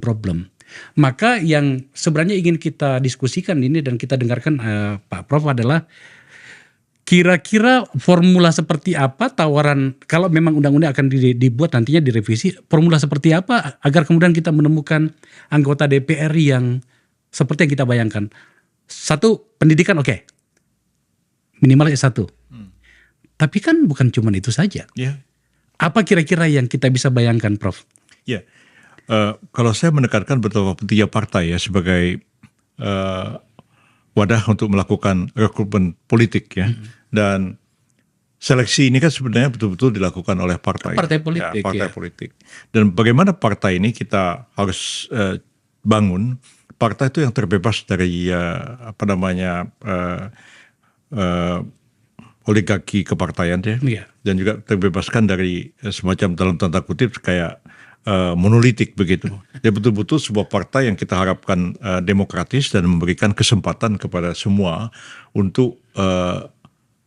problem. Maka yang sebenarnya ingin kita diskusikan ini dan kita dengarkan Pak Prof adalah kira-kira formula seperti apa tawaran kalau memang undang-undang akan dibuat nantinya direvisi, formula seperti apa agar kemudian kita menemukan anggota DPR yang seperti yang kita bayangkan. Satu, pendidikan oke. Minimal S1. Tapi kan bukan cuma itu saja. Ya. Apa kira-kira yang kita bisa bayangkan, Prof? Ya, kalau saya menekankan betapa pentingnya partai ya sebagai wadah untuk melakukan rekrutmen politik ya, dan seleksi ini kan sebenarnya betul-betul dilakukan oleh partai. Partai politik. Ya, partai politik. Dan bagaimana partai ini kita harus bangun partai itu yang terbebas dari oligarki kepartaian ya, dan juga terbebaskan dari semacam dalam tanda kutip kayak monolitik begitu. Dia betul-betul sebuah partai yang kita harapkan demokratis dan memberikan kesempatan kepada semua untuk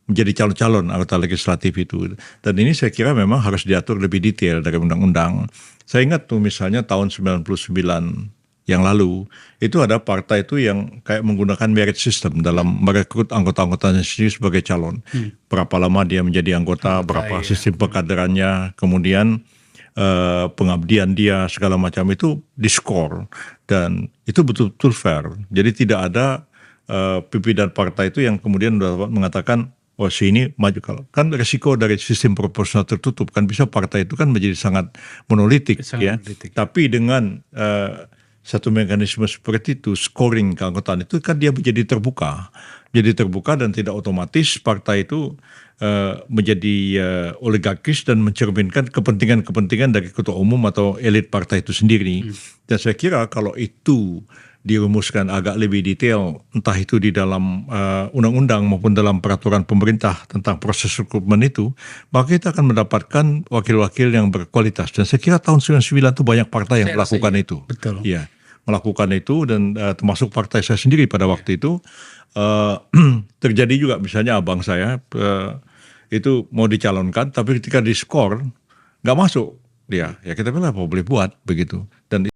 menjadi calon-calon anggota legislatif itu. Dan ini saya kira memang harus diatur lebih detail dari undang-undang. Saya ingat tuh misalnya tahun 99 yang lalu, itu ada partai itu yang kayak menggunakan merit system dalam merekrut anggota-anggotanya sendiri sebagai calon. Berapa lama dia menjadi anggota, berapa sistem pengkaderannya, kemudian pengabdian dia, segala macam itu diskor. Dan itu betul-betul fair. Jadi tidak ada pimpinan partai itu yang kemudian dapat mengatakan, oh si ini maju. Kalau kan resiko dari sistem proporsional tertutup, kan bisa partai itu kan menjadi sangat monolitik. Tapi dengan satu mekanisme seperti itu, scoring keanggotaan itu kan dia menjadi terbuka. Jadi terbuka dan tidak otomatis partai itu menjadi oligarkis dan mencerminkan kepentingan-kepentingan dari ketua umum atau elit partai itu sendiri. Dan saya kira kalau itu dirumuskan agak lebih detail, entah itu di dalam undang-undang maupun dalam peraturan pemerintah tentang proses rekrutmen itu, maka kita akan mendapatkan wakil-wakil yang berkualitas. Dan saya kira tahun 99 itu banyak partai yang melakukan itu. Betul. Ya, melakukan itu dan termasuk partai saya sendiri pada waktu itu. Terjadi juga misalnya abang saya itu mau dicalonkan, tapi ketika diskor nggak masuk dia, ya kita bilang apa boleh buat begitu. Dan